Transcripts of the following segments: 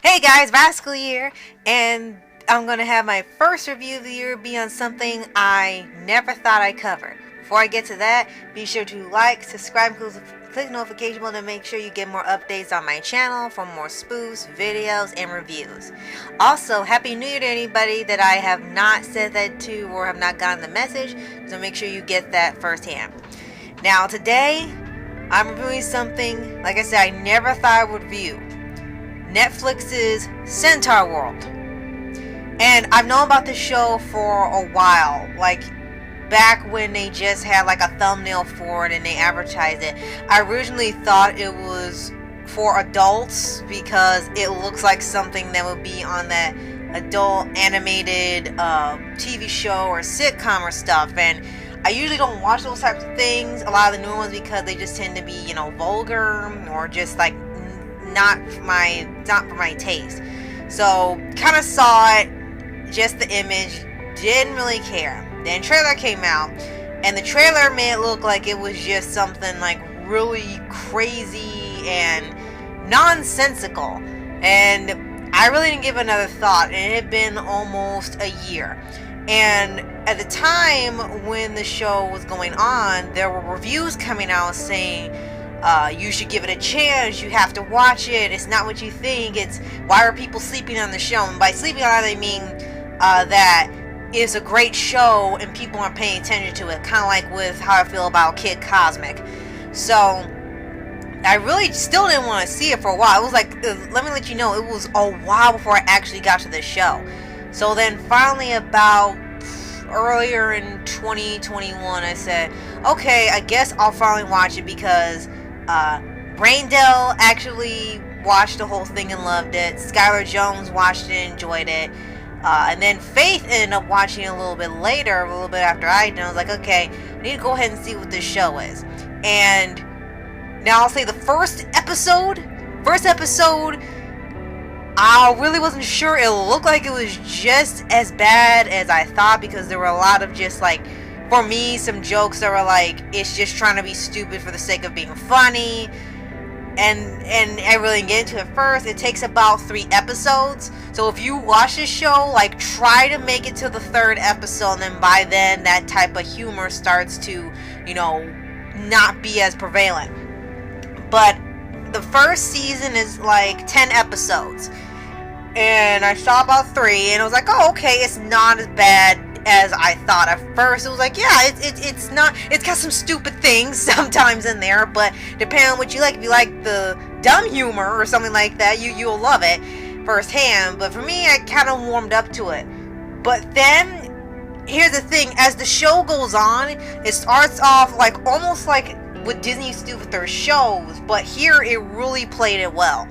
Hey guys, Rascal here, and I'm going to have my first review of the year be on something I never thought I'd cover. Before I get to that, be sure to like, subscribe, and click the notification bell to make sure you get more updates on my channel for more spoofs, videos, and reviews. Also, Happy New Year to anybody that I have not said that to or have not gotten the message, so make sure you get that firsthand. Now today, I'm reviewing something, like I said, I never thought I would review. Netflix's Centaurworld. And I've known about this show for a while, like back when they just had like a thumbnail for it and they advertised it. I originally thought it was for adults because it looks like something that would be on that adult animated TV show or sitcom or stuff, and I usually don't watch those types of things, a lot of the new ones, because they just tend to be, vulgar or just like not for my taste. So kind of saw it, just the image, didn't really care. Then trailer came out, and the trailer made it look like it was just something like really crazy and nonsensical, and I really didn't give it another thought. And it had been almost a year, and at the time when the show was going on, there were reviews coming out saying you should give it a chance, you have to watch it, it's not what you think, it's why are people sleeping on the show. And by sleeping on it, I mean that it's a great show and people aren't paying attention to it, kind of like with how I feel about Kid Cosmic. So I really still didn't want to see it for a while. It was like, let me let you know, it was a while before I actually got to this show. So then finally, about earlier in 2021, I said, okay, I guess I'll finally watch it, because Braindell actually watched the whole thing and loved it. Skylar Jones watched it and enjoyed it. And then Faith ended up watching it a little bit later, a little bit after I did. I was like, okay, I need to go ahead and see what this show is. And now I'll say the first episode, I really wasn't sure. It looked like it was just as bad as I thought, because there were a lot of just like, for me, some jokes that were like, it's just trying to be stupid for the sake of being funny. And I really didn't get into it first. It takes about 3 episodes. So if you watch this show, like, try to make it to the 3rd episode, and then by then that type of humor starts to, not be as prevalent. But the first season is like 10 episodes. And I saw about 3, and I was like, oh, okay, it's not as bad as I thought. At first it was like, yeah, it's not, it's got some stupid things sometimes in there, but depending on what you like, if you like the dumb humor or something like that, you'll love it firsthand. But for me, I kind of warmed up to it. But then here's the thing, as the show goes on, it starts off like almost like what Disney used to do with their shows, but here it really played it well.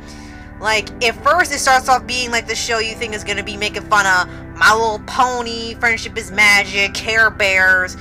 Like, at first it starts off being like the show you think is going to be making fun of My Little Pony, Friendship is Magic, Care Bears.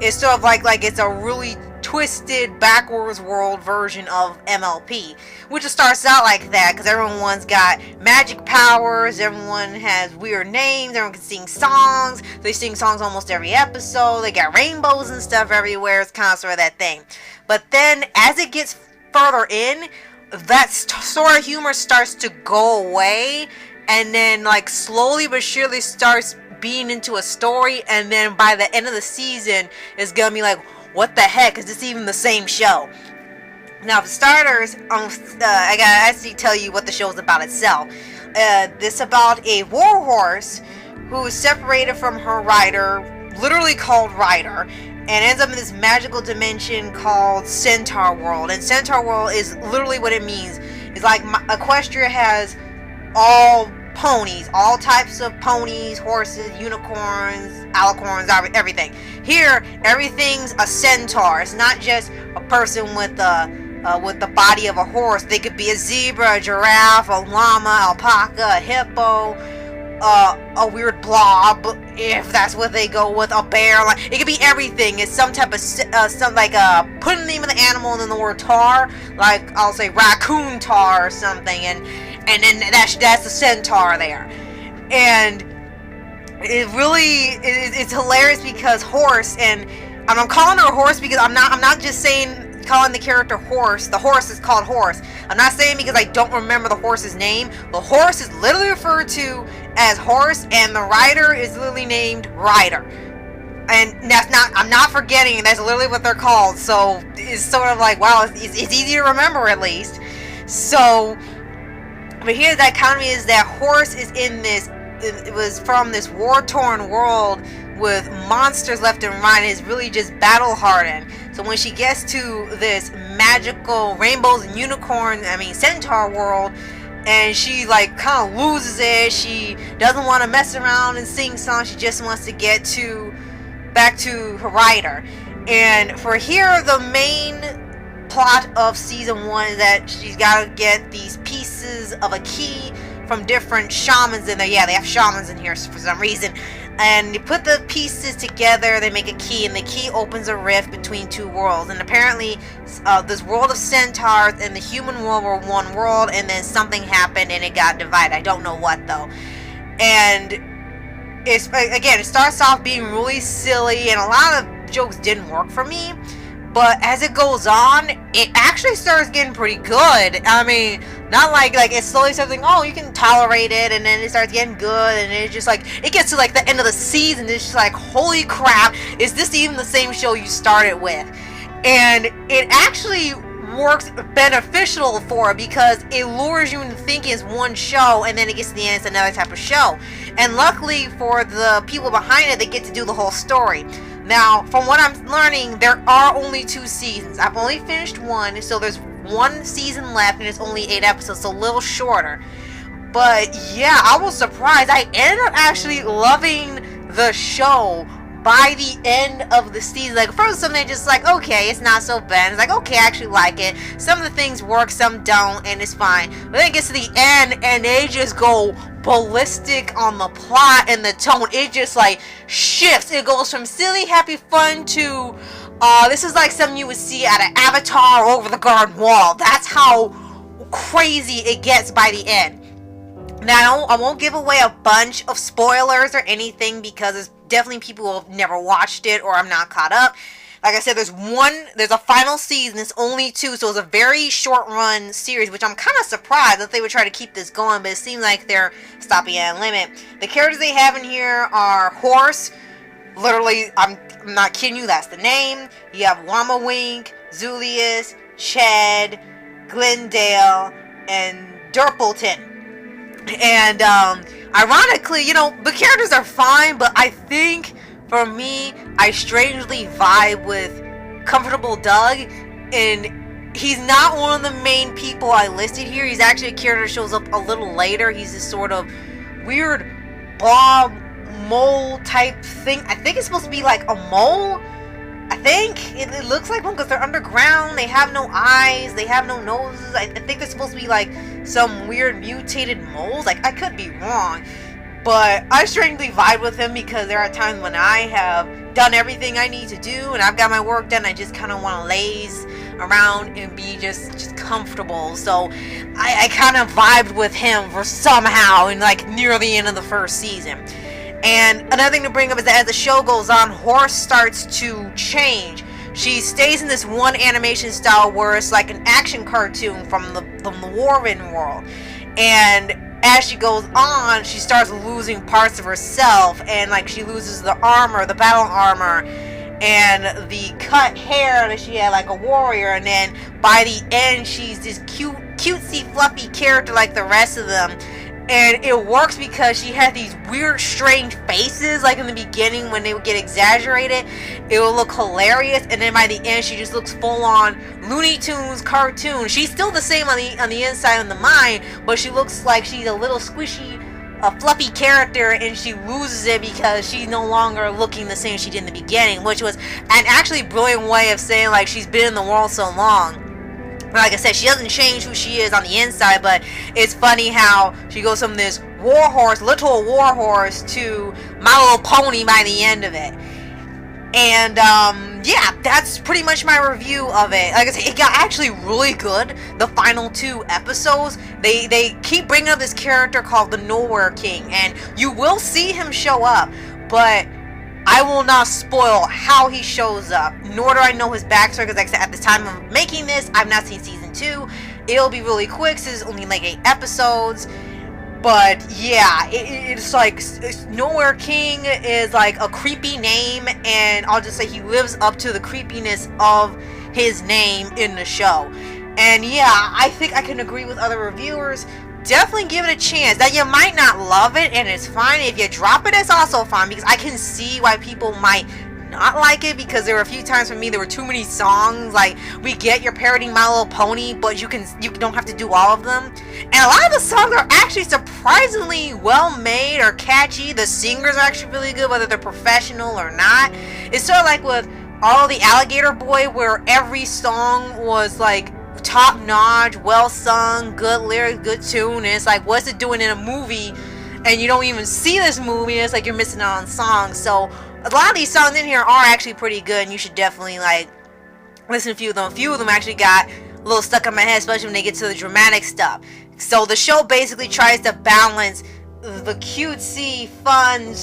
It's sort of like it's a really twisted, backwards world version of MLP. Which just starts out like that, because everyone's got magic powers, everyone has weird names, everyone can sing songs. They sing songs almost every episode, they got rainbows and stuff everywhere. It's kind of sort of that thing. But then, as it gets further in, that sort of humor starts to go away, and then like slowly but surely starts being into a story, and then by the end of the season it's gonna be like, what the heck, is this even the same show? Now, for starters, I gotta actually tell you what the show is about itself. This about a warhorse who is separated from her rider, literally called Rider, and ends up in this magical dimension called Centaurworld. And Centaurworld is literally what it means. It's like Equestria has all ponies, all types of ponies, horses, unicorns, alicorns, everything. Here, everything's a centaur. It's not just a person with the body of a horse. They could be a zebra, a giraffe, a llama, alpaca, a hippo, a weird blob, if that's what they go with, a bear. Like, it could be everything. It's some type of put in the name of the animal and then the word tar, like I'll say raccoon tar or something, and then that's the centaur there. And it really it's hilarious, because horse, and I'm calling her a horse because I'm not just saying calling the character Horse. The horse is called Horse. I'm not saying because I don't remember the horse's name. The horse is literally referred to as Horse, and the rider is literally named Rider. And that's not, I'm not forgetting, that's literally what they're called. So it's sort of like, wow, it's easy to remember at least. So, but here the dichotomy is that Horse is in this, it was from this war-torn world with monsters left and right, and is really just battle-hardened. So when she gets to this magical rainbows and unicorns, Centaurworld, and she like kind of loses it, she doesn't want to mess around and sing songs, she just wants to get back to her rider. And for here, the main plot of season 1 is that she's got to get these pieces of a key from different shamans in there. Yeah, they have shamans in here for some reason. And you put the pieces together, they make a key, and the key opens a rift between two worlds. And apparently, this world of centaurs and the human world were one world, and then something happened and it got divided. I don't know what though. And it's, again, it starts off being really silly, and a lot of jokes didn't work for me. But as it goes on, it actually starts getting pretty good. Not like it's slowly something, oh, you can tolerate it, and then it starts getting good, and it's just like, it gets to like the end of the season, it's just like, holy crap, is this even the same show you started with? And it actually works beneficial for it, because it lures you into thinking it's one show, and then it gets to the end, it's another type of show. And luckily for the people behind it, they get to do the whole story. Now, from what I'm learning, there are only 2 seasons. I've only finished 1, so there's 1 season left, and it's only 8 episodes, so a little shorter. But yeah, I was surprised. I ended up actually loving the show by the end of the season. Like, first something just like, okay, it's not so bad. It's like, okay, I actually like it. Some of the things work, some don't, and it's fine. But then it gets to the end, and they just go ballistic on the plot and the tone. It just like shifts. It goes from silly, happy fun to this is like something you would see at an Avatar Over the Garden Wall. That's how crazy it gets by the end. Now, I won't give away a bunch of spoilers or anything, because there's definitely people who have never watched it or I'm not caught up. Like I said, there's a final season. It's only 2, so it's a very short run series, which I'm kind of surprised that they would try to keep this going, but it seems like they're stopping at a limit. The characters they have in here are Horse. Literally, I'm not kidding you, that's the name. You have Wama Wink, Zulius, Chad, Glendale, and Durpleton. And ironically, the characters are fine, but I think for me, I strangely vibe with Comfortable Doug, and he's not one of the main people I listed here. He's actually a character that shows up a little later. He's this sort of weird blob mole type thing. I think it's supposed to be like a mole. I think it looks like one because they're underground. They have no eyes. They have no noses. I think they're supposed to be like some weird mutated moles. Like, I could be wrong. But I strangely vibe with him because there are times when I have done everything I need to do and I've got my work done. I just kind of want to laze around and be just comfortable. So I kind of vibed with him for somehow in like near the end of the first season. And another thing to bring up is that as the show goes on, Horse starts to change. She stays in this one animation style where it's like an action cartoon from the Warren world. And as she goes on, she starts losing parts of herself, and like she loses the armor, the battle armor, and the cut hair that she had like a warrior, and then by the end she's this cutesy fluffy character like the rest of them. And it works because she had these weird strange faces, like in the beginning when they would get exaggerated, it would look hilarious, and then by the end she just looks full on Looney Tunes cartoon. She's still the same on the inside and the mind, but she looks like she's a little squishy, fluffy character, and she loses it because she's no longer looking the same she did in the beginning, which was an actually brilliant way of saying like she's been in the world so long. Like I said, she doesn't change who she is on the inside, but it's funny how she goes from this warhorse, literal warhorse, to My Little Pony by the end of it. And, yeah, that's pretty much my review of it. Like I said, it got actually really good. The final 2 episodes, they keep bringing up this character called the Nowhere King, and you will see him show up, but I will not spoil how he shows up, nor do I know his backstory, because like I said, at the time of making this, I've not seen season 2. It'll be really quick, since it's only like 8 episodes. But yeah, it's like Nowhere King is like a creepy name, and I'll just say he lives up to the creepiness of his name in the show. And yeah, I think I can agree with other reviewers. Definitely give it a chance. That you might not love it, and it's fine. If you drop it, it's also fine, because I can see why people might not like it, because there were a few times for me there were too many songs. Like, we get you're parodying My Little Pony, but you don't have to do all of them. And a lot of the songs are actually surprisingly well made or catchy. The singers are actually really good, whether they're professional or not. It's sort of like with all the Alligator Boy, where every song was like top notch, well sung, good lyrics, good tune, and it's like, what's it doing in a movie and you don't even see this movie? It's like you're missing out on songs. So a lot of these songs in here are actually pretty good, and you should definitely like listen to a few of them. A few of them actually got a little stuck in my head, especially when they get to the dramatic stuff. So the show basically tries to balance the cutesy, fun,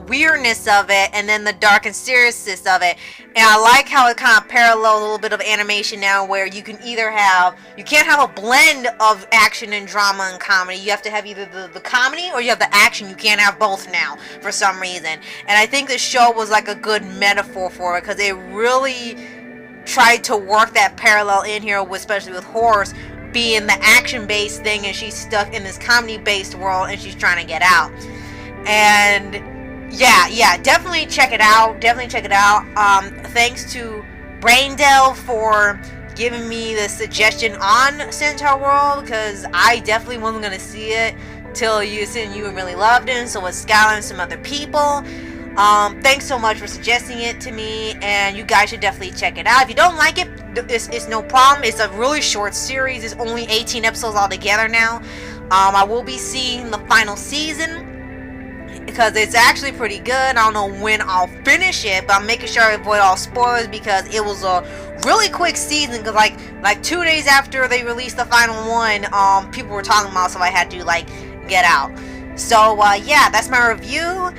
weirdness of it, and then the dark and seriousness of it. And I like how it kind of parallels a little bit of animation now, where you can either have, you can't have a blend of action and drama and comedy. You have to have either the comedy or you have the action. You can't have both now for some reason. And I think this show was like a good metaphor for it, because it really tried to work that parallel in here, especially with Horse being the action-based thing, and she's stuck in this comedy-based world, and she's trying to get out. And yeah, definitely check it out. Thanks to Braindell for giving me the suggestion on Centaurworld, because I definitely wasn't gonna see it till you said you really loved it. So with Skylar and some other people. Thanks so much for suggesting it to me, and you guys should definitely check it out. If you don't like it, it's no problem. It's a really short series. It's only 18 episodes altogether now. I will be seeing the final season, because it's actually pretty good. I don't know when I'll finish it, but I'm making sure I avoid all spoilers, because it was a really quick season, because like 2 days after they released the final one, people were talking about, so I had to like get out. So yeah, that's my review.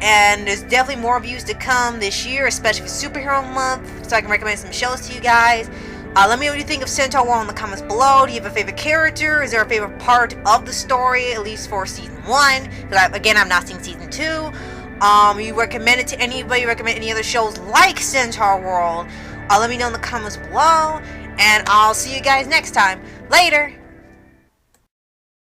And there's definitely more reviews to come this year, especially for Superhero Month, so I can recommend some shows to you guys. Let me know what you think of Centaurworld in the comments below. Do you have a favorite character? Is there a favorite part of the story, at least for Season 1? Because again, I've not seen Season 2. You recommend it to anybody? Recommend any other shows like Centaurworld? Let me know in the comments below. And I'll see you guys next time. Later!